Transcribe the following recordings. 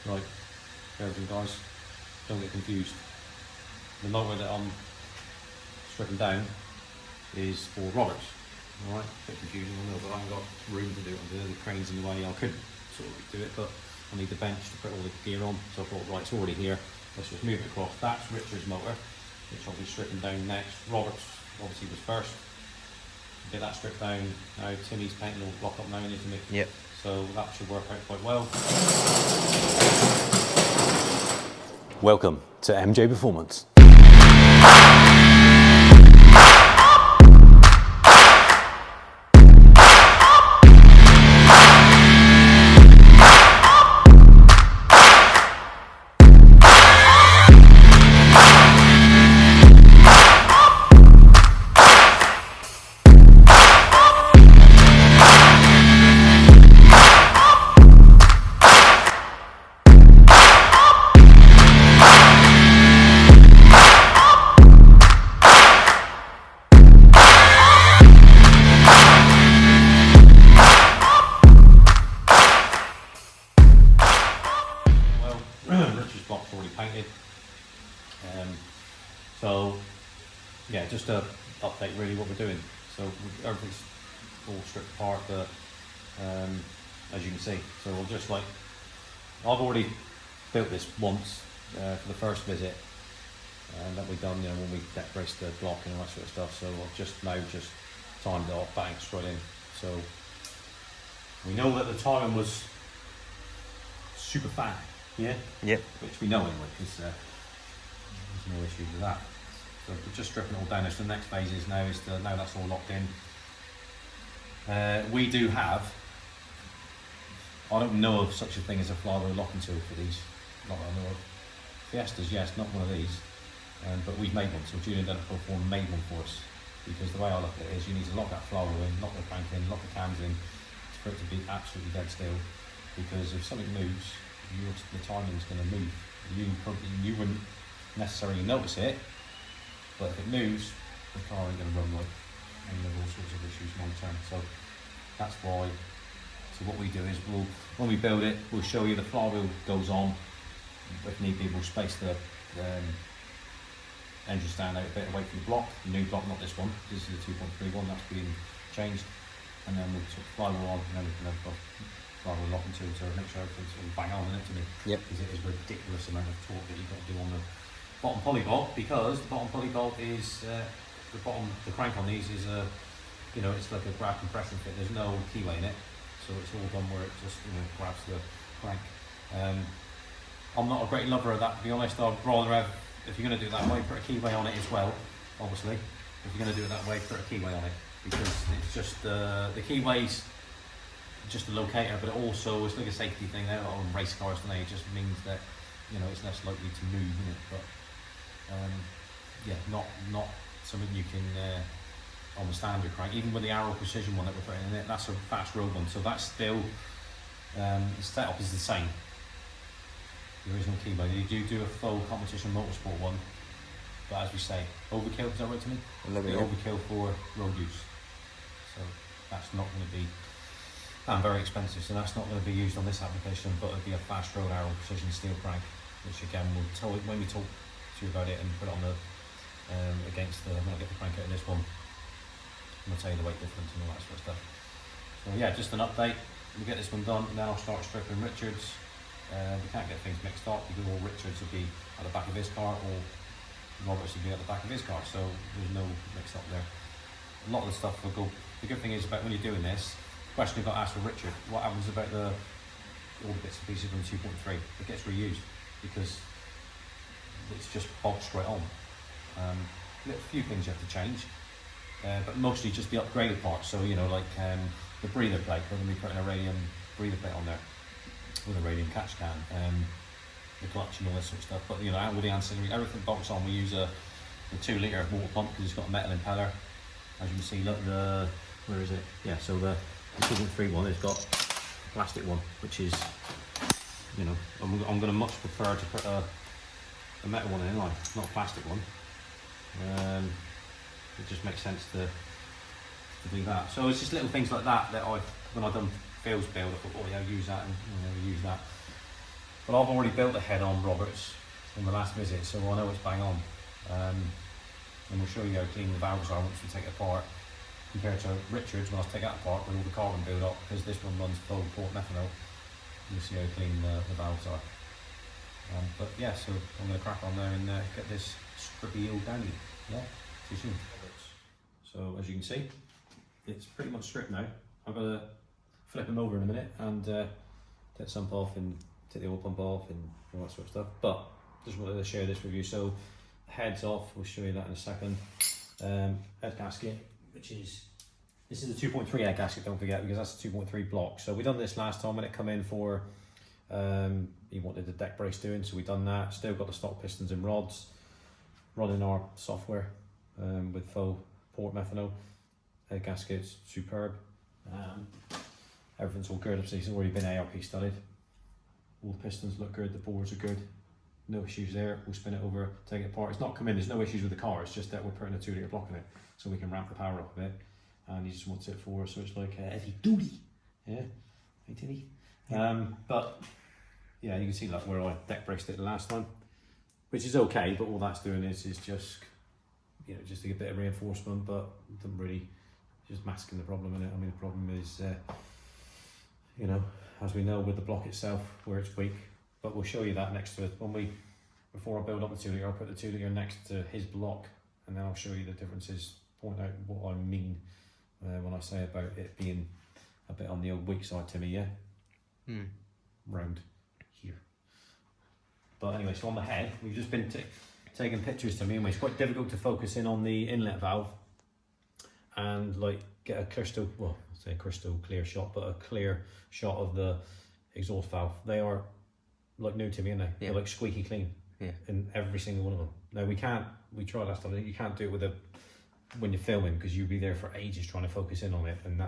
Right, everything guys, don't get confused. The motor that I'm stripping down is for Roberts. Alright, a bit confusing, I know, but I haven't got room to do it. The crane's in the way. I could sort of do it, but I need the bench to put all the gear on. So I thought, right, it's already here. Let's just move it across. That's Richard's motor, which I'll be stripping down next. Roberts obviously was first. Get that stripped down. Now Timmy's painting all the block up now, isn't it? Yep. So that should work out quite well. Welcome to MJ Performance. Richard's block's already painted. So yeah, just to update really what we're doing. So everything's all stripped apart, but as you can see, so we'll just like, I've already built this once for the first visit that we've done, you know, when we deck braced the block and all that sort of stuff. So I've just now just timed it off, bang, straight in. So we know that the timing was super fat. Yeah? Yep. Which we know anyway, because there's no issues with that. So we're just stripping it all down. So the next phase is now that's all locked in. We do have, I don't know of such a thing as a flywheel locking tool for these. Not that I know of. Fiestas, yes, not one of these. But we've made one, so Julian done it before and made one for us. Because the way I look at it is you need to lock that flywheel in, lock the crank in, lock the cams in, for it to be absolutely dead still. Because if something moves, the timing's going to move. You wouldn't necessarily notice it, but if it moves, the car ain't going to run right, and you have all sorts of issues long term. So that's why. So what we do is when we build it, we'll show you the flywheel goes on. If need be, we'll space the engine stand out a bit away from the block. The new block, not this one. This is the 2.3 one that's been changed, and then we'll put the flywheel on, and then we can have flywheel locking tool to make sure everything's sort of bang on in it to me. Yep. Because it is a ridiculous amount of torque that you've got to do on the bottom pulley bolt, because the bottom pulley bolt is the crank on these is you know, it's like a grab compression fit. There's no keyway in it, so it's all done where it just, you know, grabs the crank. I'm not a great lover of that, to be honest. I'd rather have, if you're going to do it that way, put a keyway on it as well. Obviously, if you're going to do it that way, put a keyway on it, because it's just the keyway's just a locator, but it also it's like a safety thing. They're on race cars today. It just means that, you know, it's less likely to move, isn't it? But yeah, not something you can on the standard crank. Even with the Arrow Precision one that we're putting in it, that's a fast road one, so that's still the setup is the same. There is no keyway. You do a full competition motorsport one, but as we say, overkill. Is that right to me? Overkill for road use. So that's not going to be. And very expensive, so that's not going to be used on this application, but it'll be a fast road Arrow Precision steel crank, which again we'll tell when we talk to you about it and put it on the against the, when I get the crank out in this one, and I'll tell you the weight difference and all that sort of stuff. So yeah, just an update. We get this one done, and then I'll start stripping Richards. We can't get things mixed up because all Richards will be at the back of his car, or Roberts will be at the back of his car, so there's no mix up there. A lot of the stuff will go. The good thing is about when you're doing this. Question I got asked for Richard, what happens about all the bits and pieces from 2.3? It gets reused because it's just bolted straight on. A few things you have to change, but mostly just the upgraded parts. So, you know, like the breather plate, we're going to be putting a radium breather plate on there with a radium catch can, the clutch and all this sort of stuff. But, you know, out with the ancillary, everything bolts on. We use the 2 litre water pump because it's got a metal impeller. As you can see, look, where is it? Yeah, so the 2.3 one has got a plastic one, which is, you know, I'm going to much prefer to put a metal one in, like, not a plastic one. It just makes sense to do that. So it's just little things like that that when I've done Phil's build, I thought, oh yeah, use that, and use that. But I've already built the head on Roberts on the last visit, so I know it's bang on. And we'll show you how clean the valves are once we take it apart, compared to Richards when I take that apart with all the carbon build up, because this one runs full port methanol. You'll see how clean the valves are. But yeah, so I'm going to crack on there and get this strippy yield down. Yeah, see you soon. So as you can see, it's pretty much stripped now. I'm going to flip them over in a minute and take the sump off and take the oil pump off and all that sort of stuff. But just wanted to share this with you. So head's off, we'll show you that in a second. Head gasket, which is, this is the 2.3 head gasket, don't forget, because that's the 2.3 block. So we done this last time when it come in for, he wanted the deck brace doing, so we done that. Still got the stock pistons and rods, running our software with full port methanol. Head gasket's superb. Everything's all good, obviously it's already been ARP studied. All the pistons look good, the bores are good. No issues there. We'll spin it over, take it apart. It's not come in, there's no issues with the car, it's just that we're putting a 2 litre block in it so we can ramp the power up a bit. And he just wants it for, so it's like a heavy duty. Yeah, hey Tilly. But yeah, you can see like where I deck braced it the last time, which is okay, but all that's doing is just, you know, just to get a bit of reinforcement, but it doesn't really, just masking the problem in it. I mean, the problem is, you know, as we know with the block itself, where it's weak. But we'll show you that next to it. Before I build up the 2 litre, I'll put the 2 litre next to his block, and then I'll show you the differences, point out what I mean when I say about it being a bit on the old weak side to me, yeah? Round here. But anyway, so on the head, we've just been taking pictures to me, and it's quite difficult to focus in on the inlet valve and like get a crystal, well, I'll say a crystal clear shot, but a clear shot of the exhaust valve. They are like new to me, aren't they? Yeah. They're like squeaky clean. Yeah. In every single one of them. Now we tried last time, you can't do it with when you're filming, because you'll be there for ages trying to focus in on it, and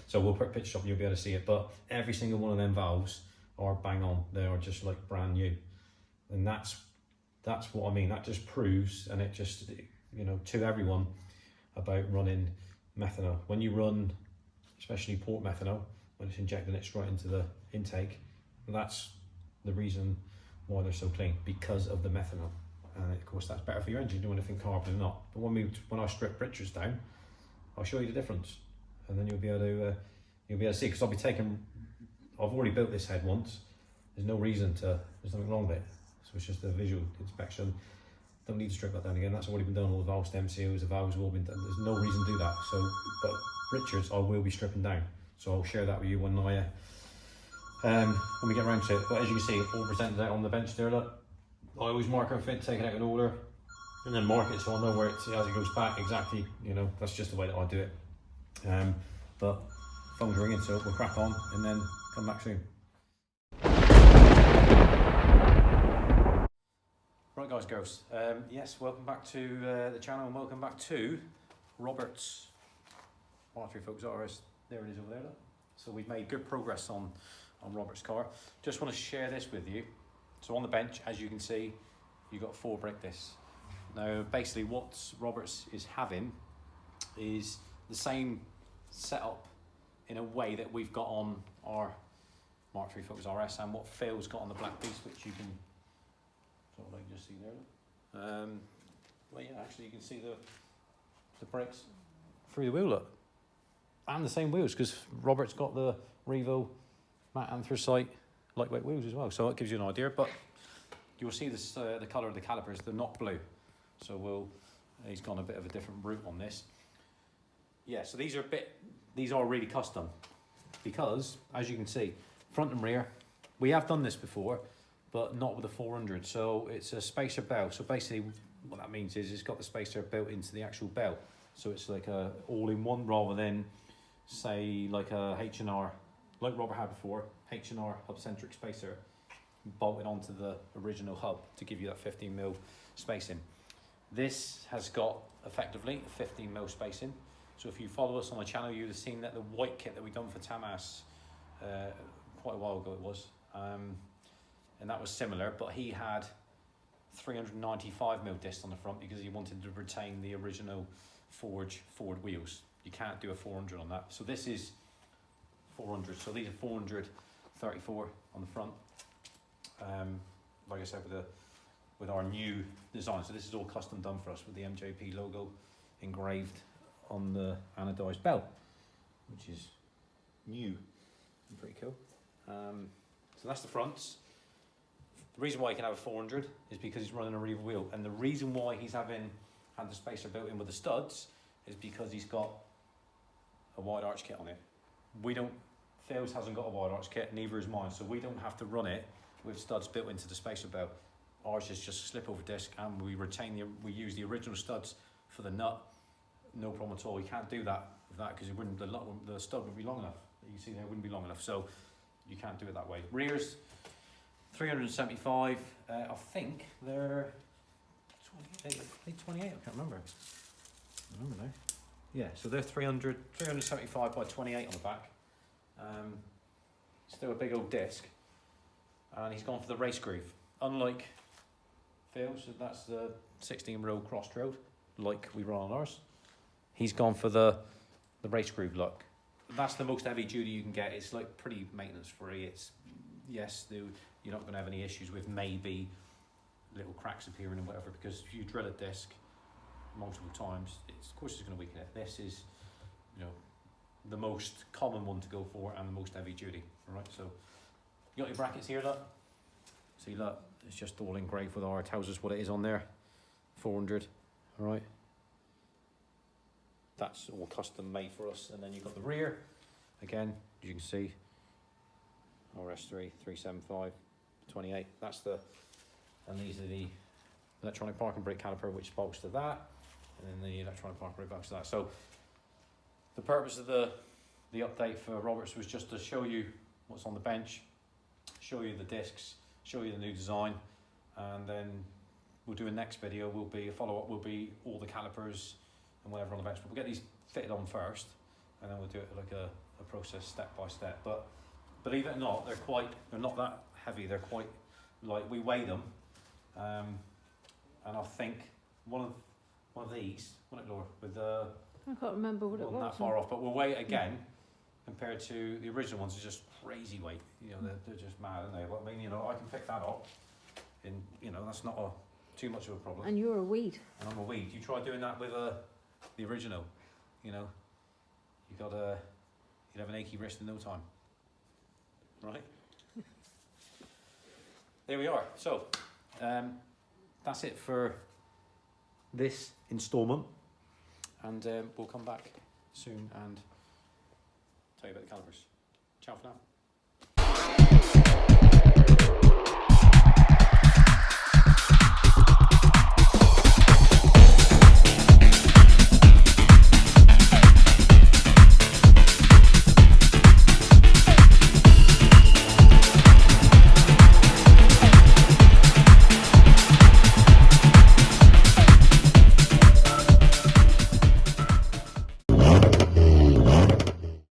so we'll put a picture up and you'll be able to see it, but every single one of them valves are bang on. They are just like brand new. And that's what I mean. That just proves, and it just, you know, to everyone about running methanol. When you run, especially port methanol, when it's injecting it straight into the intake, that's the reason why they're so clean, because of the methanol. And of course that's better for your engine, doing anything carbon or not. But when I strip Richards down, I'll show you the difference, and then you'll be able to see, because I've already built this head once. There's no reason to, there's nothing wrong with it. So it's just a visual inspection. Don't need to strip that down again. That's already been done. All the valve stem seals, the valves have all been done. There's no reason to do that. So, but Richards, I will be stripping down. So I'll share that with you when we get around to it. But as you can see, all presented out on the bench there. Look, I always mark our fit, take it out in order, and then mark it so I know where it's as it goes back exactly. You know, that's just the way that I do it. But phone's ringing, so we'll crack on and then come back soon. Right guys, girls, yes, welcome back to the channel, and welcome back to Robert's MK3 Focus RS. There it is over there, look. So we've made good progress on Robert's car. Just want to share this with you. So on the bench, as you can see, you've got 4 brake discs. Now basically what Roberts is having is the same setup in a way that we've got on our MK3 Focus RS, and what Phil's got on the Black Beast, which you can sort of like just see there. Well, yeah, actually you can see the brakes through the wheel, look. And the same wheels, because Robert's got the Revo matte anthracite lightweight wheels as well, so that gives you an idea. But you'll see this the colour of the calipers, they're not blue, so he's gone a bit of a different route on this. Yeah, so these are really custom, because as you can see, front and rear, we have done this before, but not with a 400. So it's a spacer belt. So basically what that means is it's got the spacer built into the actual belt, so it's like a all-in-one, rather than say like a H&R, like Robert had before, H&R hub-centric spacer bolted onto the original hub to give you that 15mm spacing. This has got effectively a 15mm spacing. So if you follow us on the channel, you'd have seen that the white kit that we done for Tamas quite a while ago it was, and that was similar, but he had 395mm disc on the front because he wanted to retain the original forge forward wheels. You can't do a 400 on that. So this is 400. So these are 434 on the front. like I said, with our new design. So this is all custom done for us with the MJP logo engraved on the anodized bell, which is new and pretty cool. So that's the fronts. The reason why he can have a 400 is because he's running a rear wheel, and the reason why he's had the spacer built in with the studs is because he's got a wide arch kit on it. Thales hasn't got a wide arch kit, neither is mine, so we don't have to run it with studs built into the spacer belt. Ours is just a slip over disc, and we use the original studs for the nut. No problem at all. We can't do that with that because the stud wouldn't be long enough. You see there, it wouldn't be long enough, so you can't do it that way. Rears 375. I think they're 28. I can't remember. I don't know. Yeah, so they're 375 by 28 on the back. Still a big old disc, and he's gone for the race groove. Unlike Phil, so that's the 16-row cross-trode, like we run on ours. He's gone for the race groove look. That's the most heavy duty you can get. It's like pretty maintenance free. It's you're not going to have any issues with maybe little cracks appearing and whatever, because if you drill a disc multiple times, of course it's going to weaken it. This is, the most common one to go for and the most heavy duty. All right, so you got your brackets here, look. See, look, it's just all engraved with our, tells us what it is on there. 400, all right. That's all custom made for us. And then you've got the rear, again, as you can see, RS3, 375, 28. And these are the electronic parking brake caliper, which bolts to that, and then the electronic parking brake bolts to that. So the purpose of the update for Roberts was just to show you what's on the bench, show you the discs, show you the new design, and then we'll do a next video. A follow-up will be all the calipers and whatever on the bench. But we'll get these fitted on first, and then we'll do it like a process step by step. But believe it or not, they're not that heavy. They're quite light. We weigh them, and I think one of these, wasn't it, Laura, with the, I can't remember what it was. Not that far off, but we'll weigh it again. Compared to the original ones, are just crazy weight. They're just mad, aren't they? But I mean, I can pick that up, and that's not too much of a problem. And you're a weed. And I'm a weed. You try doing that with the original, you'd have an achy wrist in no time, right? There we are. So that's it for this instalment, and we'll come back soon and tell you about the calipers. Ciao for now.